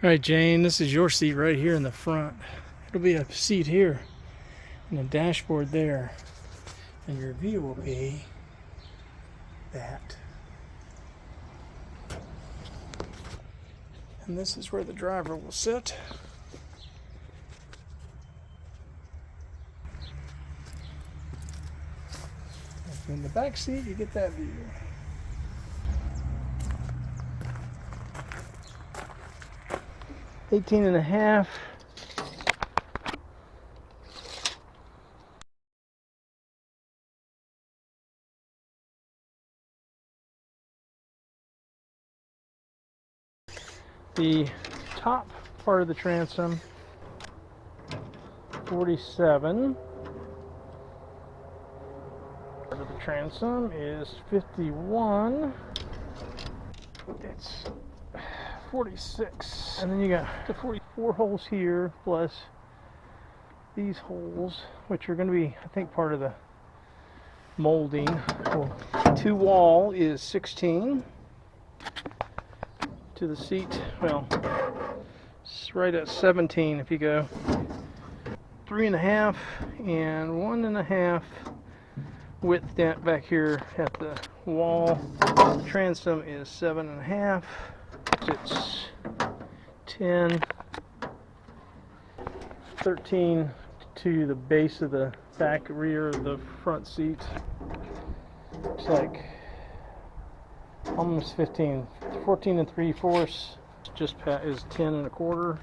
All right, Jane, this is your seat right here in the front. It'll be a seat here and a dashboard there. And your view will be that. And this is where the driver will sit. In the back seat, you get that view. $18.5. The top part of the transom, 47. Part of the transom is 51. It's 46. And then you got the 44 holes here, plus these holes, which are going to be, I think, part of the molding. Well, to wall is 16. To the seat, well, it's right at 17 if you go 3.5 and 1.5 width down back here at the wall. The transom is 7.5. It's 10, 13 to the base of the back rear of the front seat. Looks like almost 15, 14 3/4. Just is 10.25.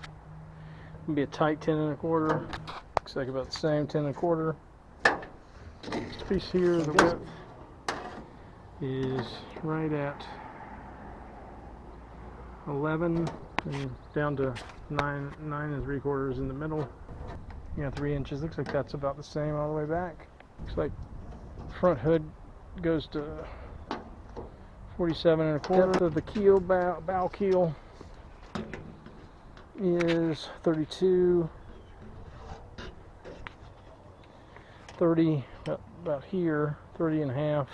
It'll be a tight 10.25. Looks like about the same 10.25. This piece here, the width is right at 11 and down to 9 3/4 in the middle. You know, 3 inches. Looks like that's about the same all the way back. Looks like front hood goes to 47.25. Depth of the keel, bow keel, is 32, 30, about here, 30.5.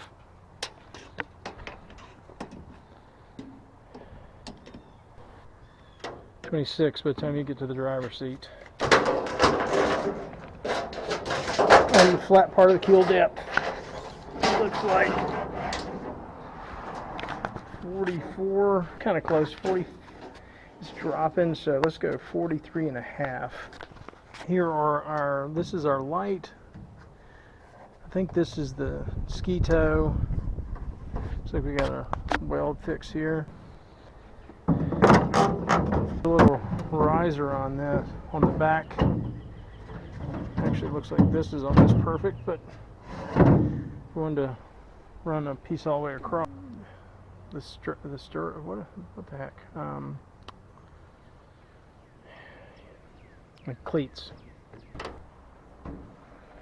$26 by the time you get to the driver's seat. And the flat part of the keel depth looks like 44, kind of close. 40 is dropping, so let's go 43.5. Here are our, this is our light. I think this is the ski tow. Looks like we got a weld fix here. A little riser on that, on the back. Actually looks like this is almost perfect, but we're going to run a piece all the way across. The what the heck? Like cleats.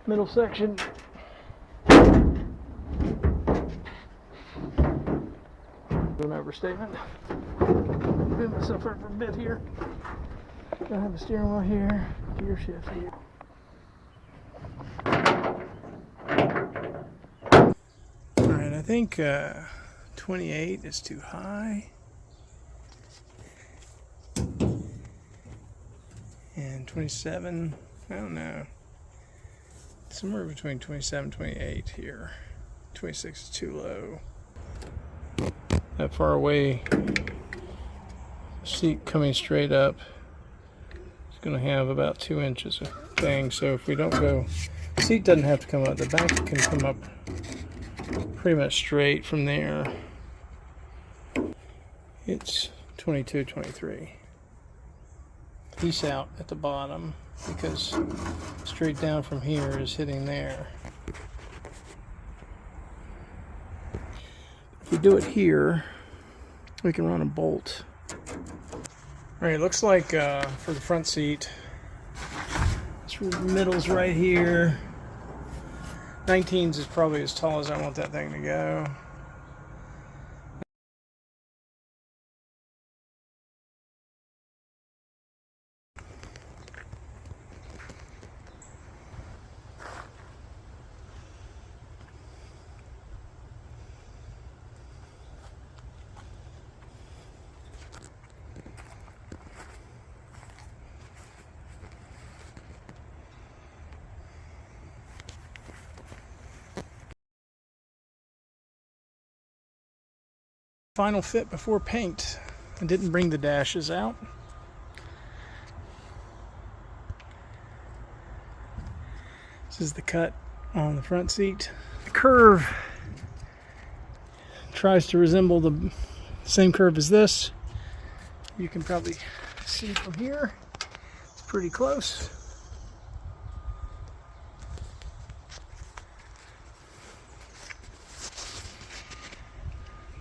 Middle section. An overstatement. Move myself up for a bit here. Gonna have a steering wheel here. Gear shift here. All right, I think 28 is too high. And 27, I don't know. Somewhere between 27 and 28 here. 26 is too low. That far away, seat coming straight up, it's going to have about 2 inches of thing. So if we don't go, the seat doesn't have to come up. The back can come up pretty much straight from there. It's 22, 23. Piece out at the bottom because straight down from here is hitting there. If we do it here, we can run a bolt. All right, looks like for the front seat, this middle's right here. 19s is probably as tall as I want that thing to go. Final fit before paint. I didn't bring the dashes out. This is the cut on the front seat. The curve tries to resemble the same curve as this. You can probably see from here. It's pretty close.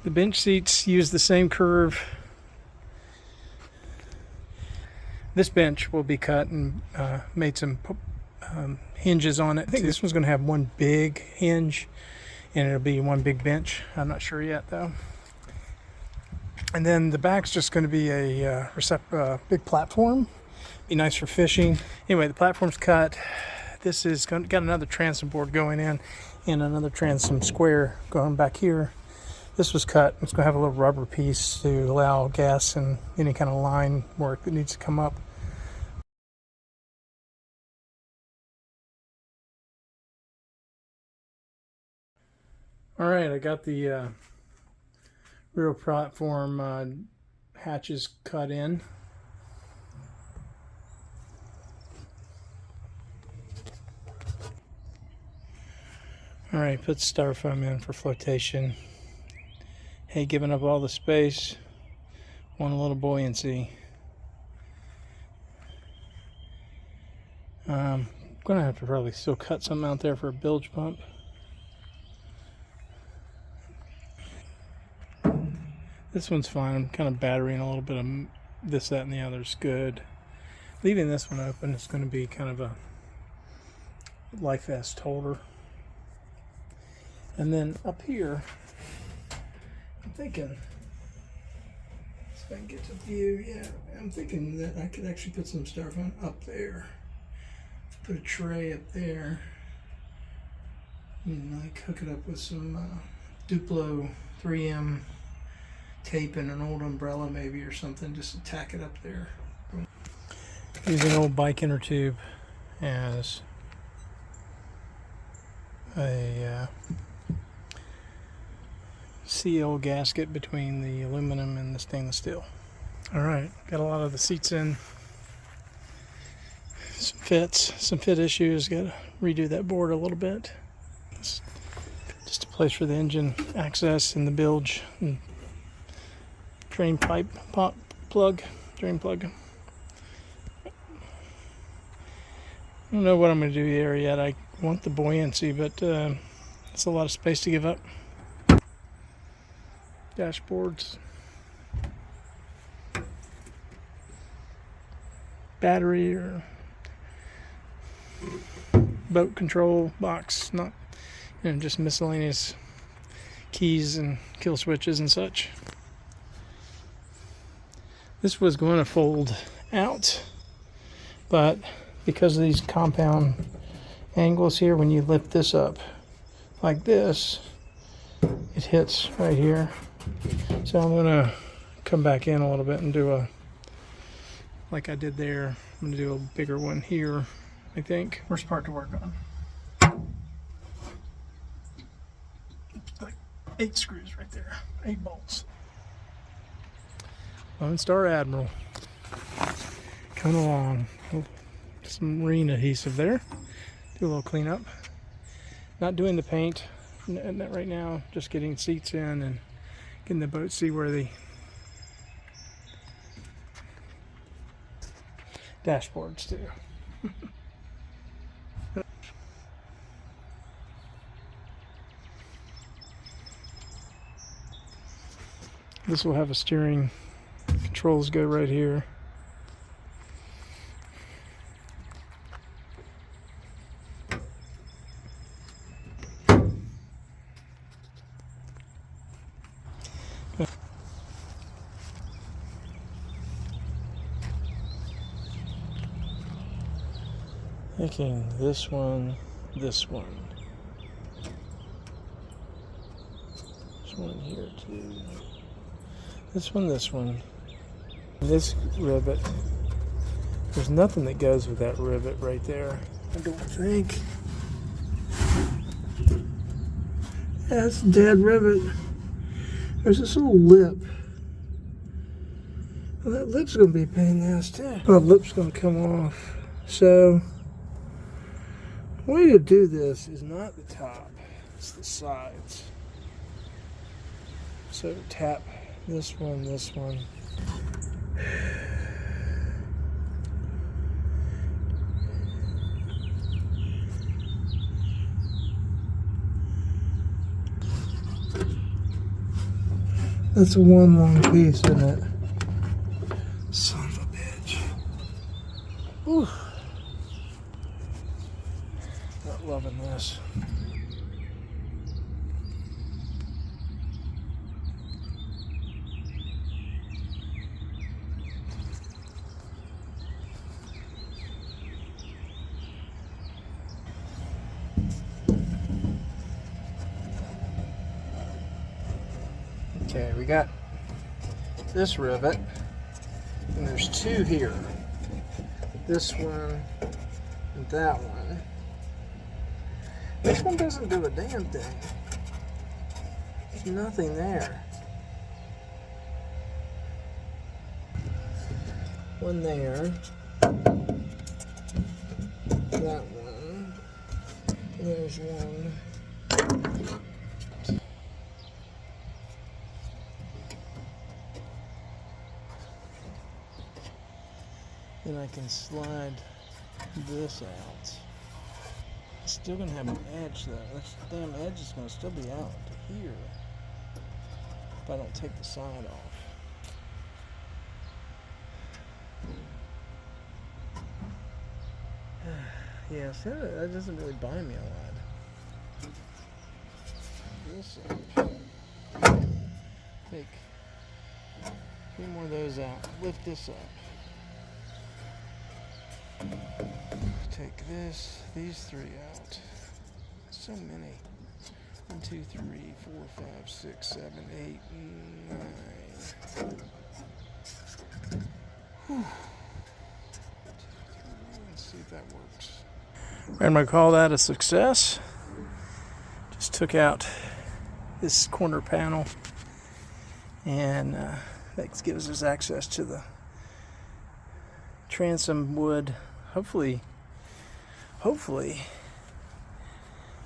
The bench seats use the same curve. This bench will be cut and made some hinges on it. I think this one's going to have one big hinge and it'll be one big bench. I'm not sure yet though. And then the back's just going to be a big platform. Be nice for fishing. Anyway, the platform's cut. This is got another transom board going in and another transom square going back here. This was cut. It's going to have a little rubber piece to allow gas and any kind of line work that needs to come up. All right, I got the rear platform hatches cut in. All right, put styrofoam in for flotation. Hey, giving up all the space, want a little buoyancy. I'm gonna have to probably still cut something out there for a bilge pump. This one's fine. I'm kind of battering a little bit of this, that, and the other is good. Leaving this one open is going to be kind of a life vest holder. And then up here, I'm thinking, if I can get to view, yeah, I'm thinking that I could actually put some styrofoam up there. Put a tray up there. And like hook it up with some Duplo 3M tape and an old umbrella maybe or something, just to tack it up there. Use an old bike inner tube as a seal gasket between the aluminum and the stainless steel. Alright, got a lot of the seats in. Some fit issues, got to redo that board a little bit. It's just a place for the engine access and the bilge and drain pipe drain plug. I don't know what I'm going to do there yet. I want the buoyancy, but it's a lot of space to give up. Dashboards, battery or boat control box, not just miscellaneous keys and kill switches and such. This was going to fold out, but because of these compound angles here, when you lift this up like this, it hits right here. So I'm going to come back in a little bit and do a, like I did there, I'm going to do a bigger one here, I think. Worst part to work on. Like 8 screws right there, 8 bolts. Lonestar Admiral. Coming along. Some marine adhesive there. Do a little cleanup. Not doing the paint right now, just getting seats in and getting the boat seaworthy. Dashboards too. This will have a steering. Controls go right here. Thinking this one here too. This one. This rivet. There's nothing that goes with that rivet right there, I don't think. That's a dead rivet. There's this little lip. Well, that lip's going to be a pain in the ass too. Oh, the lip's going to come off. So, the way to do this is not the top, it's the sides. So tap this one, this one. That's one long piece, isn't it? Son of a bitch. Whew. Not loving this. Okay, we got this rivet, and there's two here. This one and that one. This one doesn't do a damn thing. There's nothing there. One there. That one. And there's one. Then I can slide this out. It's still gonna have an edge though. This damn edge is gonna still be out to here if I don't take the side off. Yeah, see, that doesn't really buy me a lot. This up. Take a few more of those out. Lift this up. Take these three out. So many. 1, 2, 3, 4, 5, 6, 7, 8, 9. Whew. Let's see if that works. I'm going to call that a success. Just took out this corner panel, and that gives us access to the transom wood. Hopefully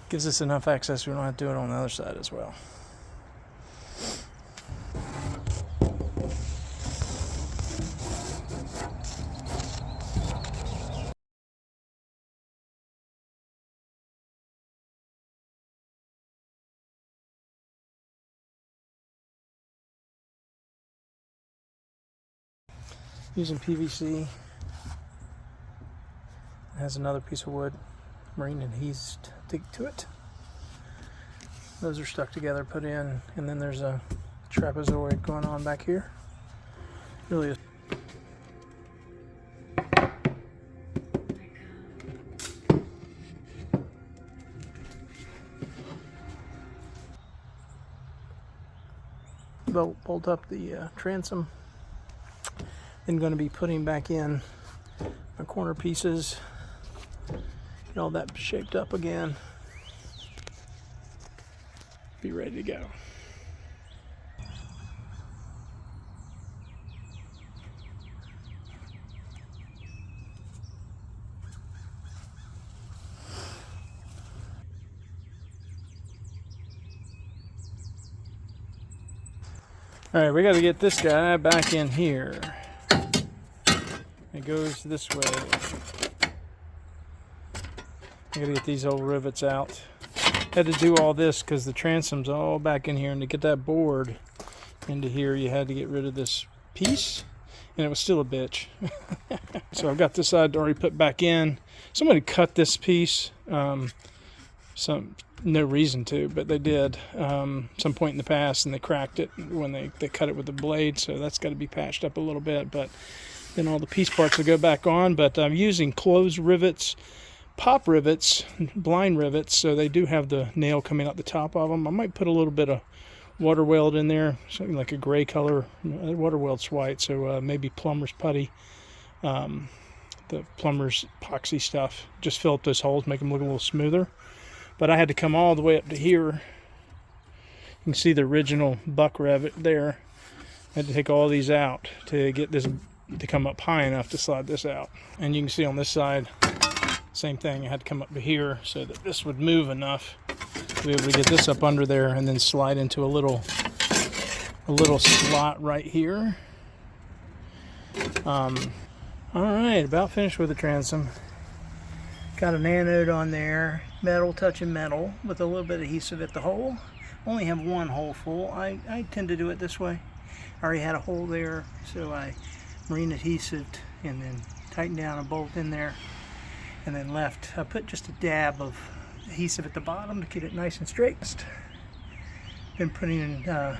gives us enough access we don't have to do it on the other side as well. Using PVC. Has another piece of wood, marine adhesed to it. Those are stuck together, put in, and then there's a trapezoid going on back here. Really is. Bolt up the transom. Then going to be putting back in my corner pieces. Get all that shaped up again. Be ready to go. All right, we got to get this guy back in here. It goes this way. I gotta get these old rivets out. Had to do all this because the transom's all back in here, and to get that board into here you had to get rid of this piece, and it was still a bitch. So I've got this side already put back in. Somebody cut this piece, no reason to, but they did some point in the past, and they cracked it when they cut it with the blade, so that's got to be patched up a little bit. But then all the piece parts will go back on. But I'm using closed rivets, pop rivets, blind rivets, so they do have the nail coming out the top of them. I might put a little bit of water weld in there, something like a gray color. Water weld's white, so maybe plumber's putty, the plumber's epoxy stuff. Just fill up those holes, make them look a little smoother. But I had to come all the way up to here. You can see the original buck rivet there. I had to take all these out to get this to come up high enough to slide this out. And you can see on this side, same thing. I had to come up to here so that this would move enough to be able to get this up under there and then slide into a little slot right here. All right, about finished with the transom. Got an anode on there, metal touching metal with a little bit of adhesive at the hole. Only have one hole full. I tend to do it this way. I already had a hole there, so I marine adhesived and then tightened down a bolt in there and then left. I put just a dab of adhesive at the bottom to get it nice and straight. Been putting in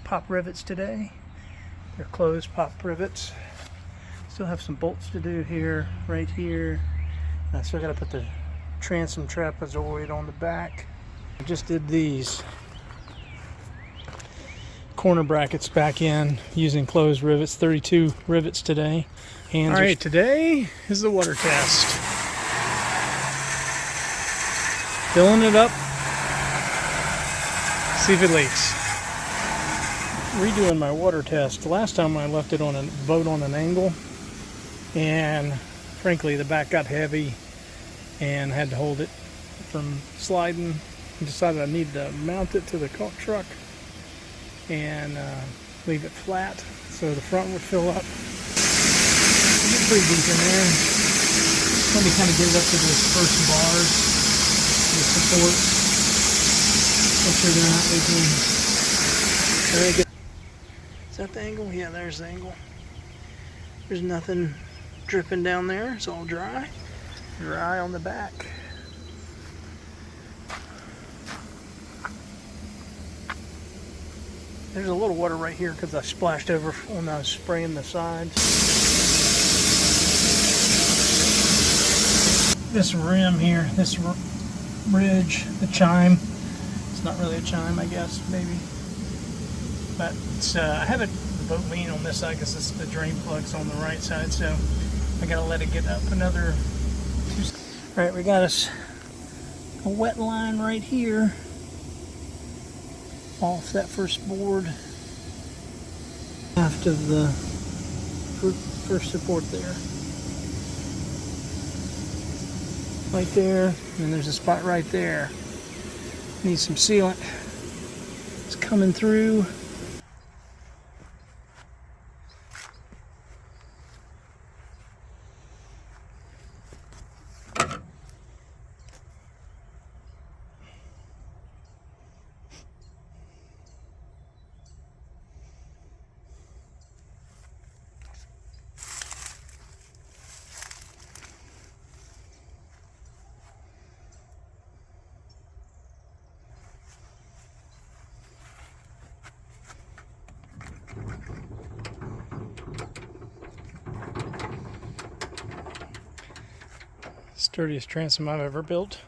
pop rivets today. They're closed pop rivets. Still have some bolts to do here, right here. I still got to put the transom trapezoid on the back. I just did these corner brackets back in using closed rivets, 32 rivets today. All right, today is the water test. Filling it up, see if it leaks. Redoing my water test. Last time I left it on a boat on an angle, and frankly the back got heavy and had to hold it from sliding. I decided I needed to mount it to the truck and leave it flat so the front would fill up. It's pretty deep in there. Let me kind of get it up to those first bars, the support. Make sure they're not leaking. Very good. Is that the angle? Yeah, there's the angle. There's nothing dripping down there. It's all dry. Dry on the back. There's a little water right here because I splashed over when I was spraying the sides. This rim here, this ridge, the chime. It's not really a chime, I guess, maybe. But it's, I have the boat lean on this side because the drain plug's on the right side, so I gotta let it get up another 2. All right, we got us a wet line right here off that first board after the first support there. Right there, and there's a spot right there. Needs some sealant. It's coming through. Sturdiest transom I've ever built.